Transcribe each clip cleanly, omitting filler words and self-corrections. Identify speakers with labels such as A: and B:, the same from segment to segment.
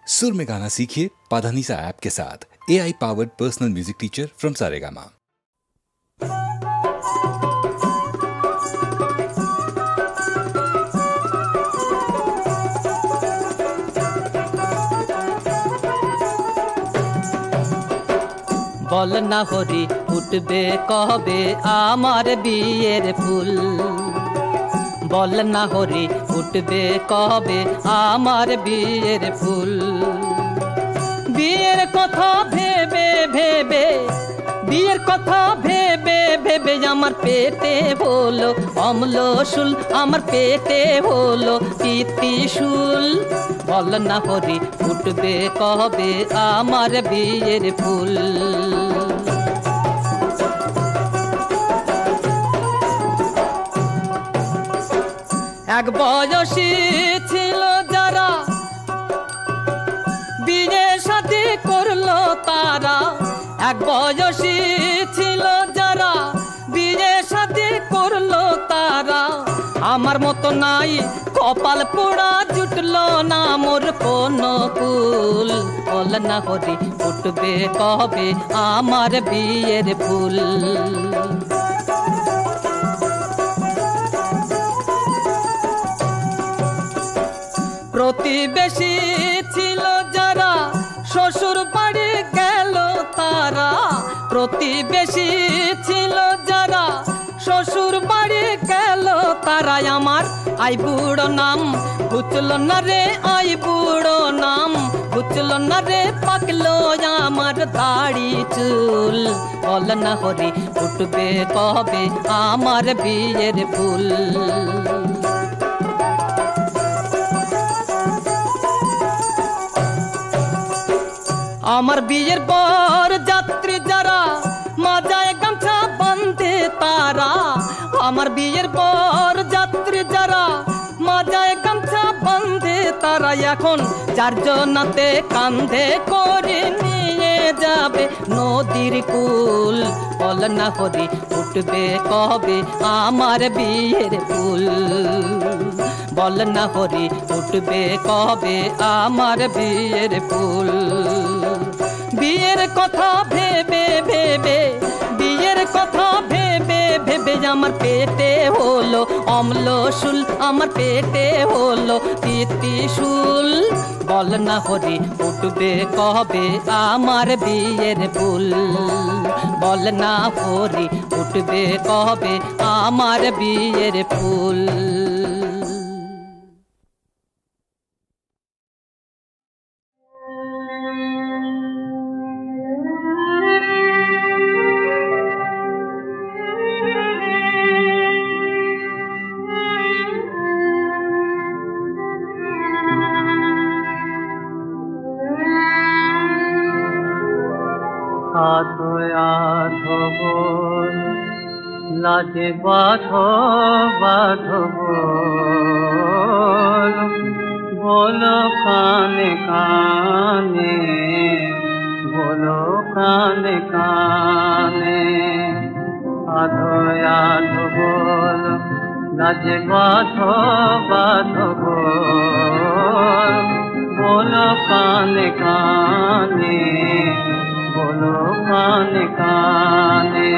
A: सुर में गाना सीखिए पाधानीसा ऐप के साथ। AI powered personal music teacher from Saregama.
B: বল না হরি ফুটবে কবে আমার বিয়ের ফুল, বল না হরি ফুটবে কবে আমার বিয়ের ফুল। বিয়ের কথা ভেবে ভেবে, বিয়ের কথা ভেবে ভেবে আমার পেটে হলো অম্লশূল, আমার পেটে হলো তিতিশূল। বল না হরি ফুটবে কবে আমার বিয়ের ফুল। এক বয়সী ছিল যারা বিয়ে শাদী করলো তারা, এক বয়সী ছিল যারা বিয়ে শাদী করলো তারা। আমার মতো নাই কপাল পোড়া, জুটলো না মোর কোনো কুল। বল না হরি ফুটবে কবে আমার বিয়ের ফুল। প্রতিবেশী ছিল যারা শ্বশুর বাড়ি গেল তারা, প্রতিবেশী ছিল যারা শ্বশুর বাড়ি গেল তারা। আমার আই বুড়ো নাম বুঝলো না রে, আই বুড়ো নাম বুঝলো না রে, পাকলো আমার দাড়ি চুল। বল না হরি ফুটবে কবে আমার বিয়ের ফুল। আমার বিয়ের পর যাত্রী যারা মাজায় গামছা বাঁধে তারা, আমার বিয়ের পর যাত্রী যারা মাজায় গামছা বাঁধে তারা। এখন যার জন্যতে কান্ধে করে নিয়ে যাবে নদীর কুল। বল না হরি ফুটবে কবে আমার বিয়ের ফুল। বল না হরি ফুটবে কবে আমার বিয়ের ফুল। বিয়ের কথা ভেবে ভেবে, বিয়ের কথা ভেবে ভেবে আমার পেটে হলো অম্লশূল, আমার পেটে হলো তিতিশূল। বল না হরি ফুটবে কবে আমার বিয়ের ফুল। বল না হরি ফুটবে কবে আমার বিয়ের ফুল।
C: আধো আধো বল লাজে বাঁধো বাঁধো বল, বলো কানে কানে, বলো কানে কানে। আধো আধো বল লাজে বাঁধো বাঁধো বল, বলো কানে কানে, বলো কানে কানে।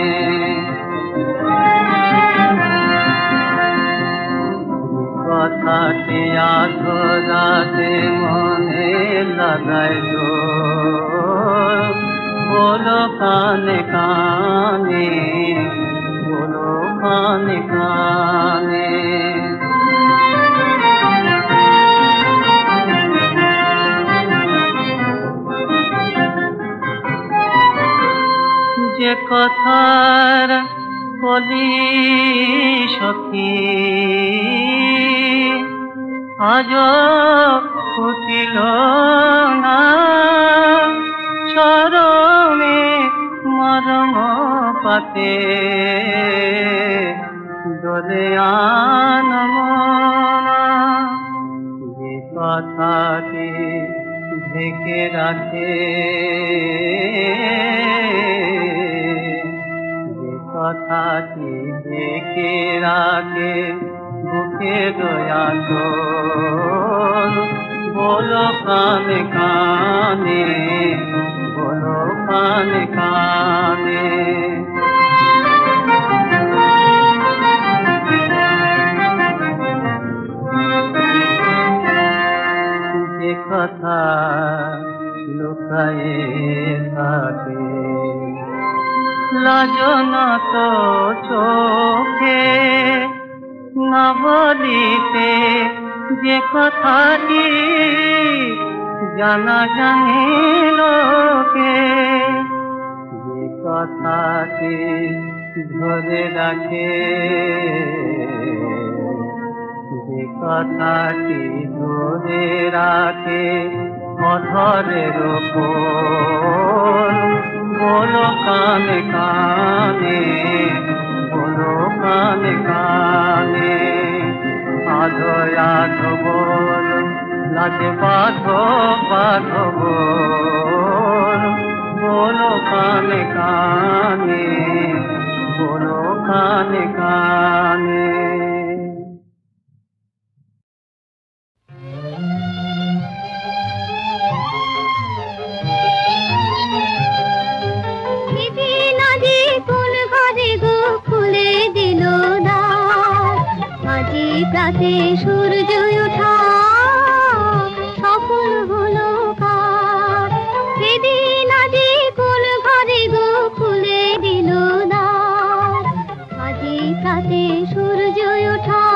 C: কথাটি আধো রাতে মনে লাগাই তো, বলো কানে কানে, বলো কানে কানে। যে কথার কলি সখী আজ ফুটিল না, চরমে মরম পাতে দোলে আনমনা। যে কথাটি ঢেকে রাখে, যে কথাটি ঢেকে রাখে বুকে দয়া তোর, বলো কানে কানে, বলো কানে কানে। যে কথা লুকায়ে থাকে লাজনত চোখে, না বলিতে যে কথাটি জানা জানে লোকে, যে কথাটি ধরে রাখে, যে কথাটি ধরে রাখে অধরের ওপর, বলো কানে কানে, বলো কানে কানে। আধো আধো বল লাজে বাঁধো বাঁধো বল, বলো কানে কানে, বলো কানে কানে।
D: রাতে সূর্য ওঠা সফল হলো কার, সেদিন আজি কোন ঘরে গো খুলে দিল দ্বার। আজি রাতে সূর্য ওঠা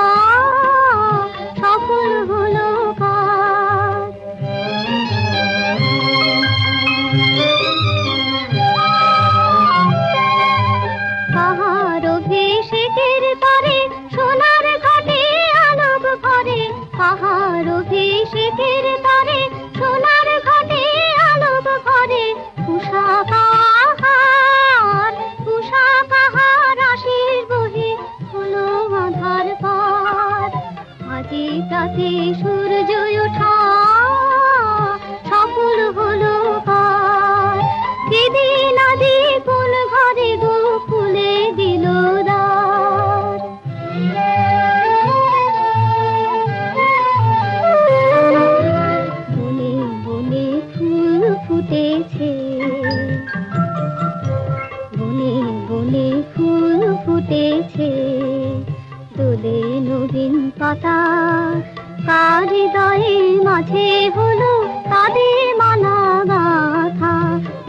D: সফল হলো কার। কাহার অভিষেকের তরে সোনার ঘাটে আলোক ভরে, কাহার অভিষেকের তরে সোনার ঘাটে আলোক ভরে। উষা কাহার, উষা কাহার আশির বহে হলো আধার পার। আজি রাতে সূর্য ওঠা সফল হলো কার, সেদিন আজি কোন ঘরে গো খুলে দিল দ্বার। বনে বনে ফুল ফুটেছে, বনে বনে ফুল ফুটেছে, দোলে নবীন পাতা। কার হৃদয়ে মাঝে হলো তাদের মালা গাথা,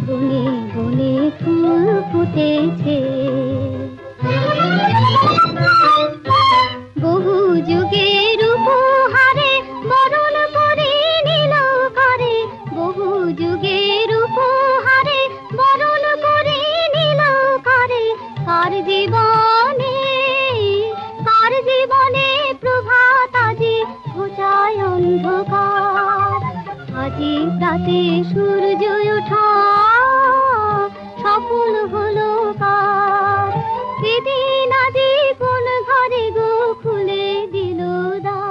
D: বনে বনে ফুল ফুটেছে। বহু যুগের উপহারে বরণ করে নিল কারে, বহু যুগের উপহারে বরণ করে নিল কারে। কার জীবনে, কার জীবনে প্রভাত আজি ঘোচায় অন্ধকার। আজি রাতে সূর্য ওঠা সফল হলো কার, সেদিন আজি কোন ঘরে গো খুলে দিল দ্বার।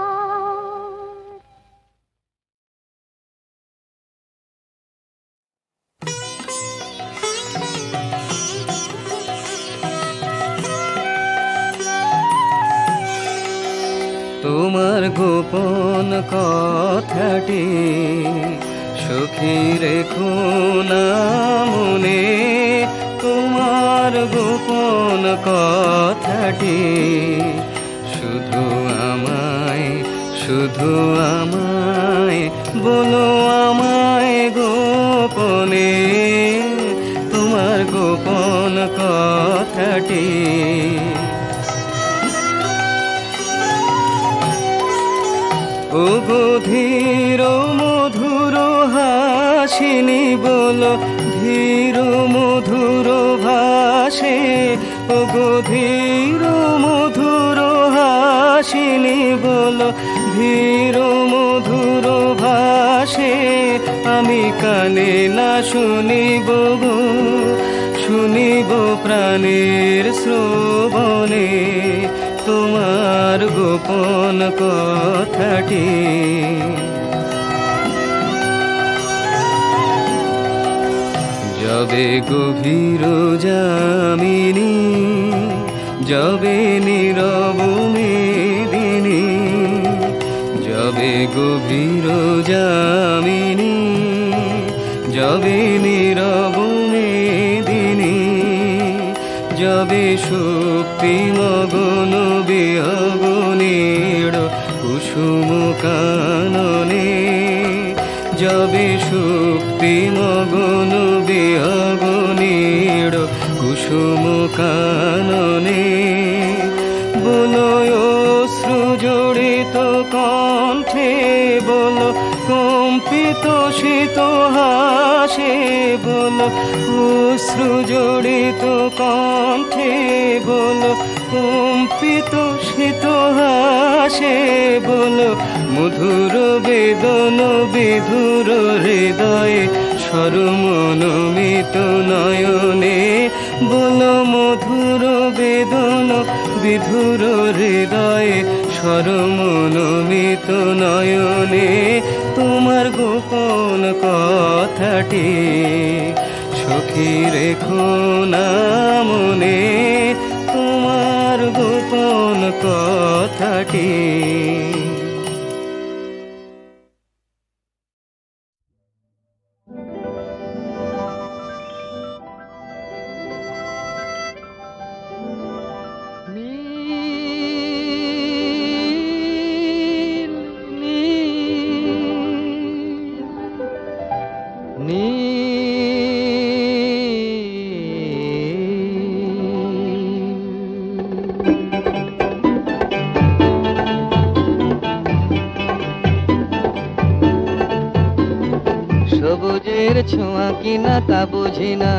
C: তোমার গোপন কথাটি সখী রেখো না মনে, তোমার গোপন কথাটি শুধু আমায়, শুধু আমায় বলো আমায় গোপনে। তোমার গোপন কথাটি ও গধীর মধুর হাসিনি বলো, ধীর মধুর ভাসে। ও গধীর মধুর হাসিনি বলো, ধীর মধুর ভাসে। আমি কানে না শুনিব গো, শুনিব প্রাণের শ্রবণে তোমার গোপন কথাটি। যবে গভীর যামিনী, যবে নীরব মেদিনী, যবে গভীর যামিনী, যবে নীরব মেদিনী, যবে শক্তি মগন বিহগনীর কুসুম কাননে, যবে শক্তি মগন বিহগনীর কুসুম কাননে, বলয় অশ্রু জড়িত কণ্ঠে, বল কম্পিত শীত হাসে, বল অশ্রু জড়িত কণ্ঠে, বল কম্পিত শীত হাসে, বল মধুর বেদন বিধুর হৃদয়ে সরমনমিত নয়নে, বল মধুর বেদন বিধুর হৃদয়ে সরমনমিত নয়নে, তোমার গোপন কথাটি সখী রেখো না মনে, তোমার গোপন কথাটি।
E: সবুজের ছোঁয়া কিনা তা বুঝি না,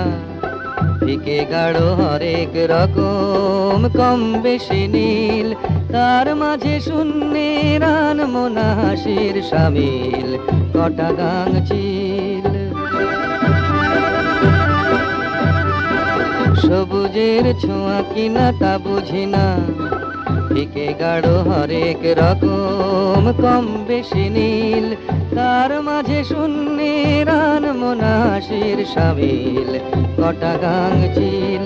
E: ফিকে গাঢ় হরেক রকম কম বেশি নীল, তার মাঝে শূন্যের আনমনা হাসির সামিল কটা গাংচিল। সবুজের ছোঁয়া কিনা তা বুঝি না, ফিকে গাঢ় হরেক রকম কম বেশি নীল, তার মাঝে শূন্যের আনমনা হাসির সামিল কটা গাংচিল।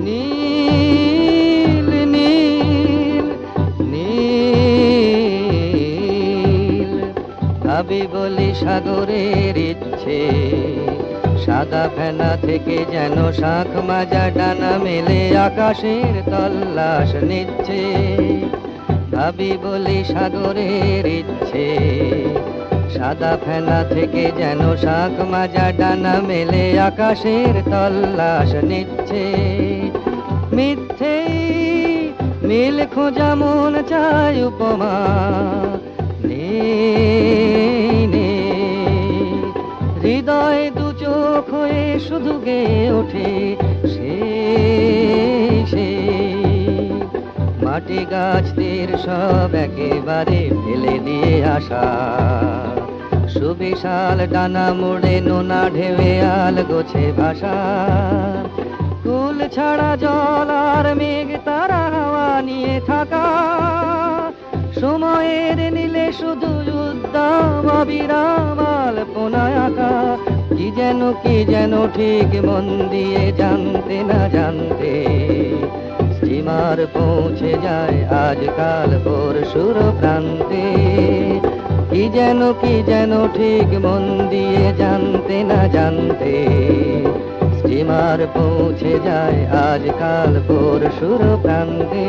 E: নীল নীল নীল ভাবি বলি সাগরের ইচ্ছে, সাদা ফেনা থেকে যেন শাঁখ মাজা ডানা মেলে আকাশের তল্লাশ নিচ্ছে। ভাবি বলি সাগরের ইচ্ছে, সাদা ফেনা থেকে যেন শাঁখ মাজা ডানা মেলে আকাশের তল্লাশ নিচ্ছে। মিথ্যে মিল খোঁজা মন চায় উপমা, হৃদয় দু চোখ হয়ে শুধু গেয়ে ওঠে সে মাটি গাছদের সব একেবারে ফেলে দিয়ে আসা, সুবিশাল ডানা মুড়ে নোনা ঢেউয়ে আল গোছে ভাষা। কুল ছাড়া জল আর মেঘ তারা হাওয়া নিয়ে থাকা, সময়ের নীলে শুধু উদ্দাম অবিরাম আলপনায় আঁকা। কি যেন ঠিক মন দিয়ে জানতে না জানতে স্টিমার পৌঁছে যায় আজকাল পরশুর প্রান্তে। কি যেন ঠিক মন দিয়ে জানতে না জানতে স্টিমার পৌঁছে যায় আজকাল পরশুর প্রান্তে।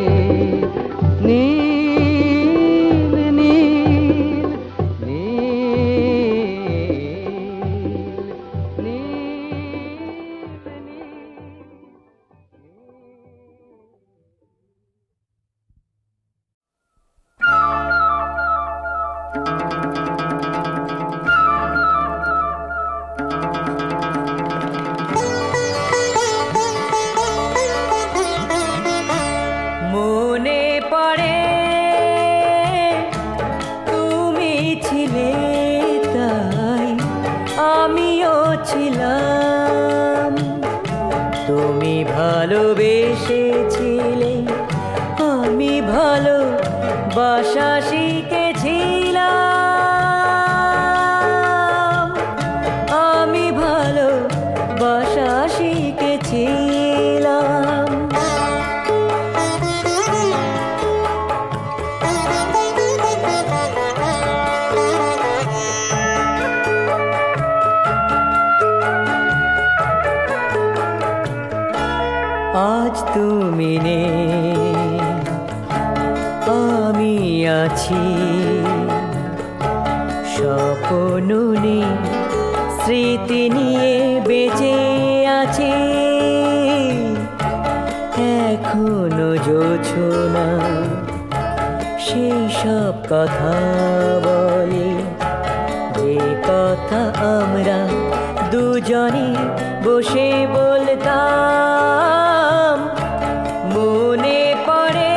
E: নীল নীল নীল নীল।
F: মনে পড়ে তুমি ছিলে তাই আমিও ছিলাম, তুমি ভালোবেসেছিলে আমি ভালোবাসা শিখেছিলাম, আমি ভালোবাসা শিখেছিলাম। আজ তুমি নেই, আমি আছি স্বপ্ন নিয়ে, স্মৃতি নিয়ে বেঁচে আছি। এখনো জোছনা সেই সব কথা বলে, যে কথা আমরা দুজনে বসে বলতাম। মনে পড়ে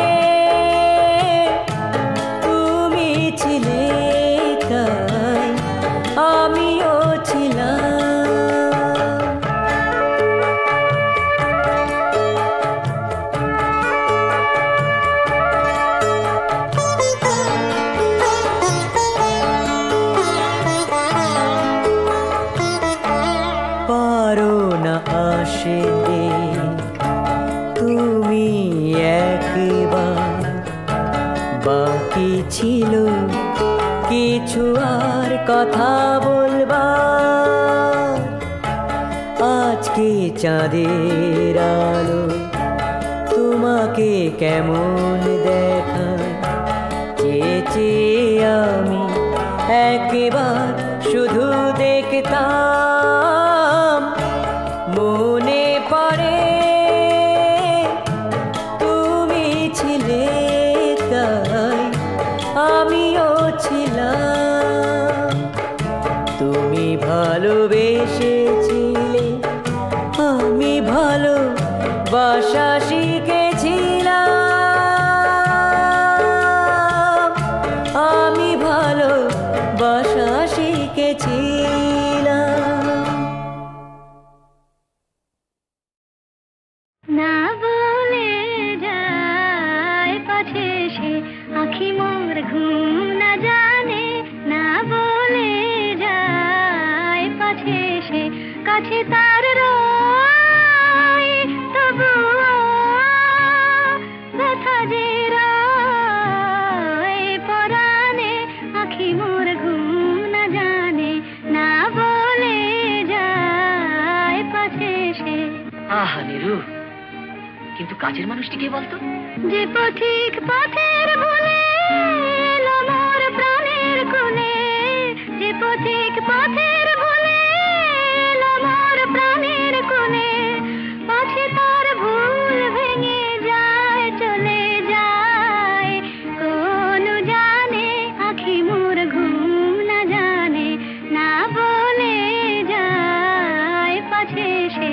F: তুমি ছিলে তাই আমিও ছিলাম। পারো না আসতে তুমি একবার, বাকি ছিল কিছু আর কথা বলবার। আজকে চাঁদের আলো তোমাকে কেমন দেখায়, চেয়ে আমি একবার শুধু দেখতাম। মনে পড়ে তুমি ছিলে তাই আমিও ছিলাম। তুমি ভালোবেসেছিলে, আমি ভালোবাসা শিখেছিলাম। আমি ভালোবাসা শিখেছিলাম।
D: না বলে যায় পাছে সে আখি মোর ঘুম না জানে, না বলে যায় পাছে সে কাছে তার রয়, তবুও ব্যথা যে রয় পরাণে, আখি মোর ঘুম না জানে, না বলে যায় পাছে সে।
G: আহা নিরু, কিন্তু কাজের মানুষটি কে বলতো?
D: যে পথিক পথের ভুলে এলো মোর প্রাণের কোণে, যে পথিক পথের ভুলে এলো মোর প্রাণের কোণে, পাছে তার ভুল ভেঙে যায় চলে যায় কোন জানে, আখি মোর ঘুম না জানে, না বলে যায় পাছে সে।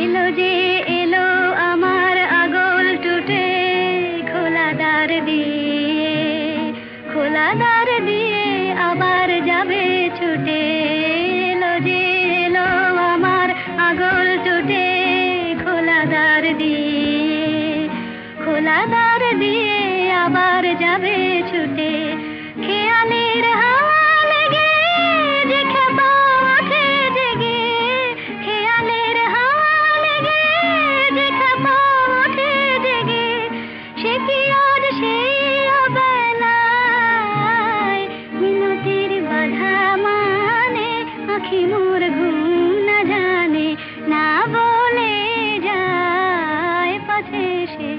D: এলো যে এলো আমার আগল টুটে, খোলা দ্বার দিয়ে আবার যাবে ছুটে। এলো যে এলো আমার আগল টুটে, খোলা দ্বার দিয়ে আবার যাবে ছুটে। খেয়ালের হাওয়া লেগে যে খেপা ওঠে জেগে, খেয়ালের হাওয়া লেগে যে খেপা ওঠে জেগে, সে কি আজ সেই অবেলায় মিনতির বাধা মানে, আখি মোর ঘুম না জানে, না বলে যায় পাছে সে।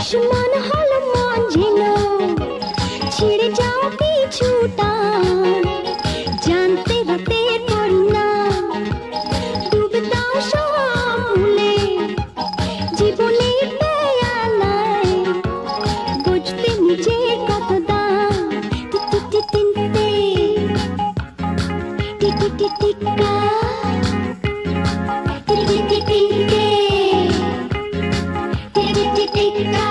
D: দুশ্মন হলো মন ছিল ছিড়ে যাও কিছু টান জানতে হতে পারি না ডুবে দাও সব ভুলে জীবনে পেয়ালায় বুঝতে নিজের কত দাম টিটি তিনতে টিটি টিকা টিটি তিনতে টিটি টিকা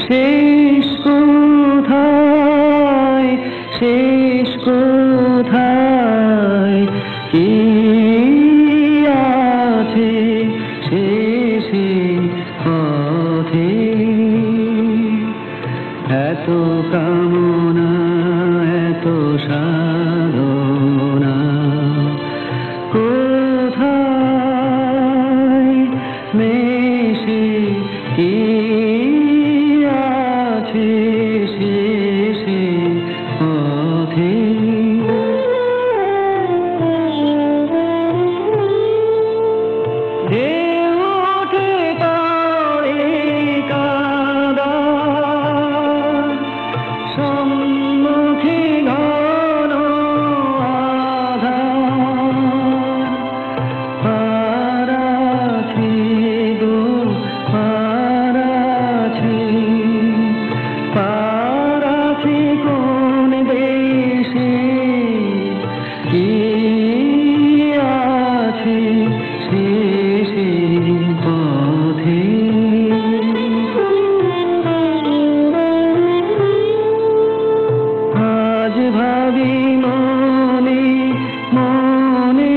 C: শেষ কোথায় শেষ কোথায় কি আছে শেষে পথে এত কামনা এত সাধনা কোথায় মেশে কি আছে শেষে পথে ঢেউ ওঠে পাড়ে কাদা সম্মুখে ঘন আধার পারাছি গো পারাছি পারাছি কোন দেশে কি আছে শেষে পথে আজ ভাবি মনে মনে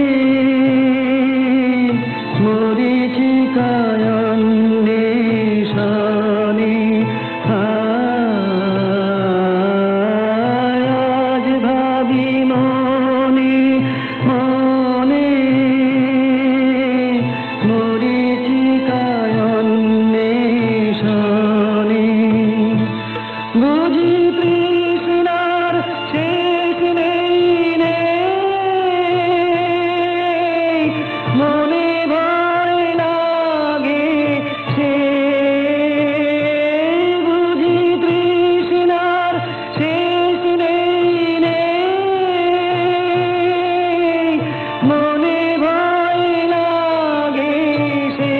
C: মরিচিকায় অন্বেষণে আজ ভাবি মনে মনে মরিচিকায় অন্বেষণে বুঝি তৃষ্ণার শেষ নেই নেই মনে ভয় লাগে সে বুঝি তৃষ্ণার শেষ নেই নেই মনে ভয় লাগে সে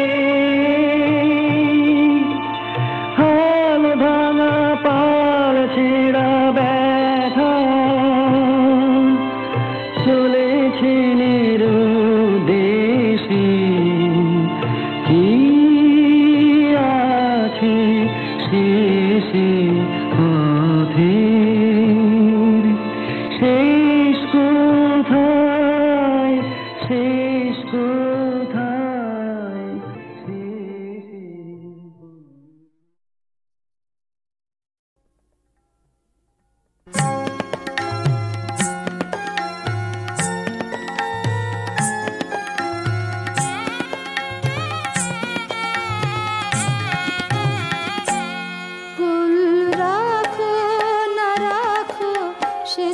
C: হাল ভাঙা পাল ছেঁড়া ব্যথা চলেছে নিরুদ্দেশে কি আছে শেষে পথে শেষ কোথায় শেষ কোথায় শেষে
D: ফুল রাখো না রাখো সে